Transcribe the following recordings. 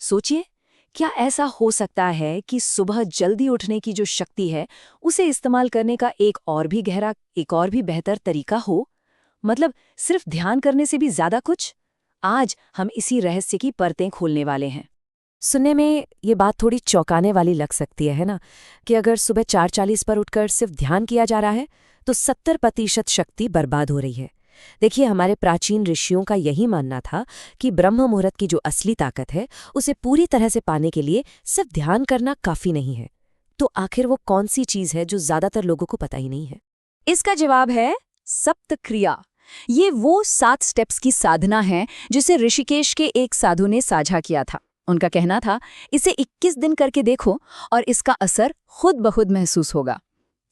सोचिए, क्या ऐसा हो सकता है कि सुबह जल्दी उठने की जो शक्ति है उसे इस्तेमाल करने का एक और भी बेहतर तरीका हो? मतलब सिर्फ ध्यान करने से भी ज्यादा कुछ? आज हम इसी रहस्य की परतें खोलने वाले हैं। सुनने में ये बात थोड़ी चौंकाने वाली लग सकती है ना, कि अगर सुबह 4:40 पर उठकर सिर्फ ध्यान किया जा रहा है तो 70% शक्ति बर्बाद हो रही है। देखिए, हमारे प्राचीन ऋषियों का यही मानना था कि ब्रह्म मुहूर्त की जो असली ताकत है उसे पूरी तरह से पाने के लिए सिर्फ ध्यान करना काफी नहीं है। तो आखिर वो कौन सी चीज है जो ज्यादातर लोगों को पता ही नहीं है? इसका जवाब है सप्त क्रिया। ये वो 7 स्टेप्स की साधना है जिसे ऋषिकेश के एक साधु ने साझा किया था। उनका कहना था, इसे 21 दिन करके देखो और इसका असर खुद ब खुद महसूस होगा।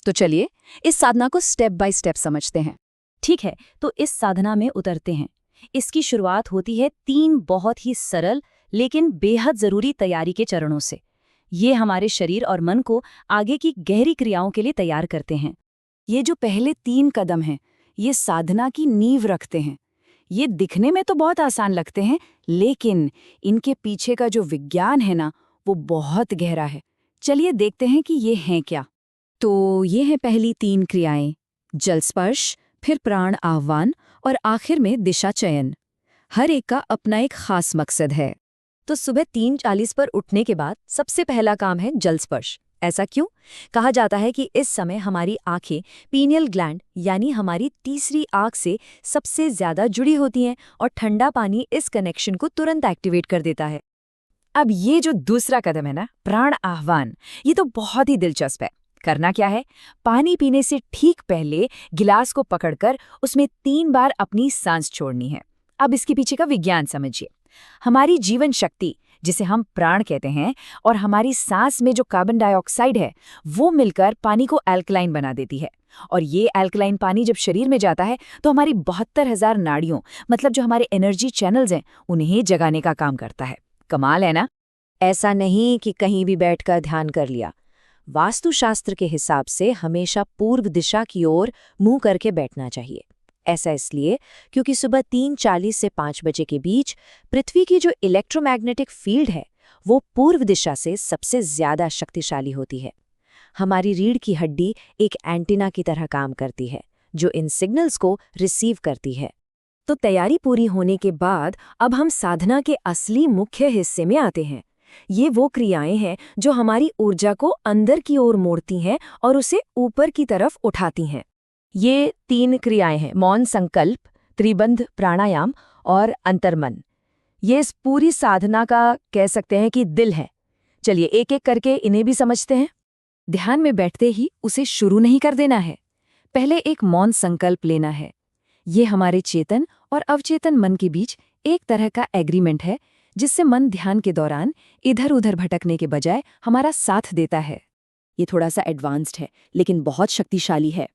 तो चलिए इस साधना को स्टेप बाय स्टेप समझते हैं। ठीक है, तो इस साधना में उतरते हैं। इसकी शुरुआत होती है 3 बहुत ही सरल लेकिन बेहद जरूरी तैयारी के चरणों से। ये हमारे शरीर और मन को आगे की गहरी क्रियाओं के लिए तैयार करते हैं। ये जो पहले 3 कदम हैं, ये साधना की नींव रखते हैं। ये दिखने में तो बहुत आसान लगते हैं, लेकिन इनके पीछे का जो विज्ञान है ना, वो बहुत गहरा है। चलिए देखते हैं कि ये हैं क्या। तो ये हैं पहली 3 क्रियाएं: जल स्पर्श, फिर प्राण आह्वान और आखिर में दिशा चयन। हर एक का अपना एक खास मकसद है। तो सुबह 3:40 पर उठने के बाद सबसे पहला काम है जल स्पर्श। ऐसा क्यों? कहा जाता है कि इस समय हमारी आंखें पीनियल ग्लैंड यानी हमारी तीसरी आंख से सबसे ज्यादा जुड़ी होती हैं और ठंडा पानी इस कनेक्शन को तुरंत एक्टिवेट कर देता है। अब ये जो दूसरा कदम है ना, प्राण आह्वान, ये तो बहुत ही दिलचस्प है। करना क्या है? पानी पीने से ठीक पहले गिलास को पकड़कर उसमें 3 बार अपनी सांस छोड़नी है। अब इसके पीछे का विज्ञान समझिए। हमारी जीवन शक्ति, जिसे हम प्राण कहते हैं, और हमारी सांस में जो कार्बन डाइऑक्साइड है, वो मिलकर पानी को अल्कलाइन बना देती है। और ये अल्कलाइन पानी जब शरीर में जाता है तो हमारी 72,000 नाड़ियों, मतलब जो हमारे एनर्जी चैनल्स हैं, उन्हें जगाने का काम करता है। कमाल है ना? ऐसा नहीं कि कहीं भी बैठकर ध्यान कर लिया। वास्तुशास्त्र के हिसाब से हमेशा पूर्व दिशा की ओर मुंह करके बैठना चाहिए। ऐसा इसलिए क्योंकि सुबह 3:40 से 5 बजे के बीच पृथ्वी की जो इलेक्ट्रोमैग्नेटिक फील्ड है, वो पूर्व दिशा से सबसे ज्यादा शक्तिशाली होती है। हमारी रीढ़ की हड्डी एक एंटीना की तरह काम करती है, जो इन सिग्नल्स को रिसीव करती है। तो तैयारी पूरी होने के बाद अब हम साधना के असली मुख्य हिस्से में आते हैं। ये वो क्रियाएं हैं जो हमारी ऊर्जा को अंदर की ओर मोड़ती हैं और उसे ऊपर की तरफ उठाती हैं। ये 3 क्रियाएं हैं: मौन संकल्प, त्रिबंध प्राणायाम और अंतर्मन। ये इस पूरी साधना का कह सकते हैं कि दिल है। चलिए एक एक करके इन्हें भी समझते हैं। ध्यान में बैठते ही उसे शुरू नहीं कर देना है। पहले एक मौन संकल्प लेना है। ये हमारे चेतन और अवचेतन मन के बीच एक तरह का एग्रीमेंट है, जिससे मन ध्यान के दौरान इधर उधर भटकने के बजाय हमारा साथ देता है। ये थोड़ा सा एडवांस्ड है, लेकिन बहुत शक्तिशाली है।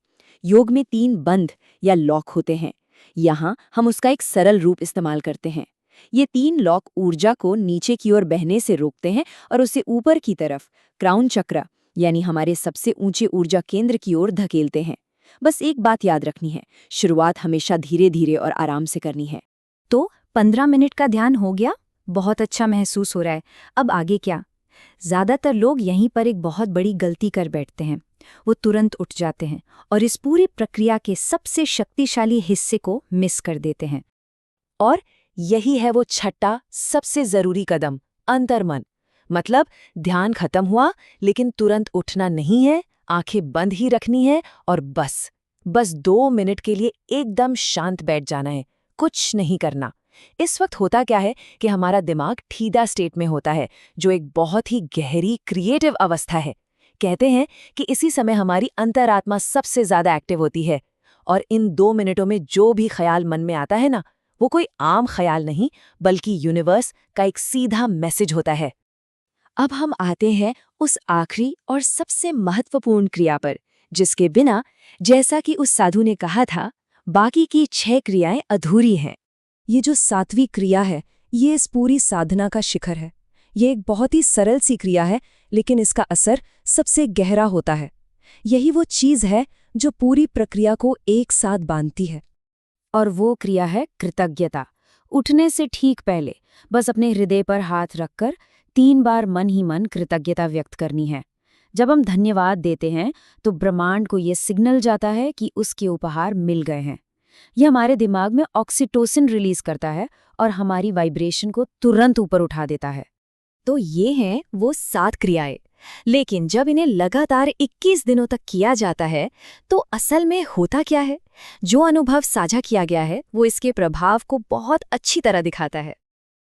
योग में 3 बंध या लॉक होते हैं। यहाँ हम उसका एक सरल रूप इस्तेमाल करते हैं। ये 3 लॉक ऊर्जा को नीचे की ओर बहने से रोकते हैं और उसे ऊपर की तरफ क्राउन चक्र यानी हमारे सबसे ऊंचे ऊर्जा केंद्र की ओर धकेलते हैं। बस एक बात याद रखनी है, शुरुआत हमेशा धीरे धीरे और आराम से करनी है। तो 15 मिनट का ध्यान हो गया, बहुत अच्छा महसूस हो रहा है। अब आगे क्या? ज्यादातर लोग यहीं पर एक बहुत बड़ी गलती कर बैठते हैं। वो तुरंत उठ जाते हैं और इस पूरी प्रक्रिया के सबसे शक्तिशाली हिस्से को मिस कर देते हैं। और यही है वो छठा सबसे जरूरी कदम, अंतर्मन। मतलब ध्यान खत्म हुआ, लेकिन तुरंत उठना नहीं है, आंखें बंद ही रखनी है और बस 2 मिनट के लिए एकदम शांत बैठ जाना है, कुछ नहीं करना। इस वक्त होता क्या है कि हमारा दिमाग ठीदा स्टेट में होता है, जो एक बहुत ही गहरी क्रिएटिव अवस्था है। कहते हैं कि इसी समय हमारी अंतरात्मा सबसे ज्यादा एक्टिव होती है। और इन 2 मिनटों में जो भी ख्याल मन में आता है ना, वो कोई आम ख्याल नहीं, बल्कि यूनिवर्स का एक सीधा मैसेज होता है। अब हम आते हैं उस आखिरी और सबसे महत्वपूर्ण क्रिया पर, जिसके बिना, जैसा कि उस साधु ने कहा था, बाकी की 6 क्रियाएं अधूरी हैं। ये जो 7वीं क्रिया है, ये इस पूरी साधना का शिखर है। ये एक बहुत ही सरल सी क्रिया है, लेकिन इसका असर सबसे गहरा होता है। यही वो चीज़ है जो पूरी प्रक्रिया को एक साथ बांधती है। और वो क्रिया है कृतज्ञता। उठने से ठीक पहले बस अपने हृदय पर हाथ रखकर 3 बार मन ही मन कृतज्ञता व्यक्त करनी है। जब हम धन्यवाद देते हैं तो ब्रह्मांड को ये सिग्नल जाता है कि उसके उपहार मिल गए हैं। यह हमारे दिमाग में ऑक्सीटोसिन रिलीज करता है और हमारी वाइब्रेशन को तुरंत ऊपर उठा देता है। तो ये हैं वो 7 क्रियाएं। लेकिन जब इन्हें लगातार 21 दिनों तक किया जाता है तो असल में होता क्या है? जो अनुभव साझा किया गया है वो इसके प्रभाव को बहुत अच्छी तरह दिखाता है।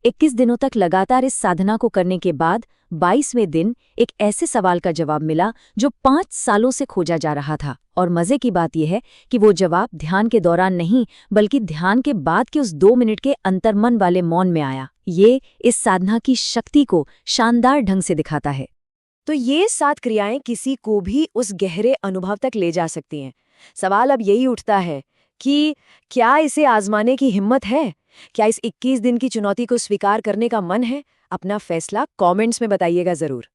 21 दिनों तक लगातार इस साधना को करने के बाद 22वें दिन एक ऐसे सवाल का जवाब मिला जो 5 सालों से खोजा जा रहा था। और मजे की बात यह है कि वो जवाब ध्यान के दौरान नहीं बल्कि ध्यान के बाद के उस 2 मिनट के अंतर्मन वाले मौन में आया। ये इस साधना की शक्ति को शानदार ढंग से दिखाता है। तो ये 7 क्रियाएं किसी को भी उस गहरे अनुभव तक ले जा सकती हैं। सवाल अब यही उठता है कि क्या इसे आजमाने की हिम्मत है? क्या इस 21 दिन की चुनौती को स्वीकार करने का मन है? अपना फैसला कमेंट्स में बताइएगा जरूर।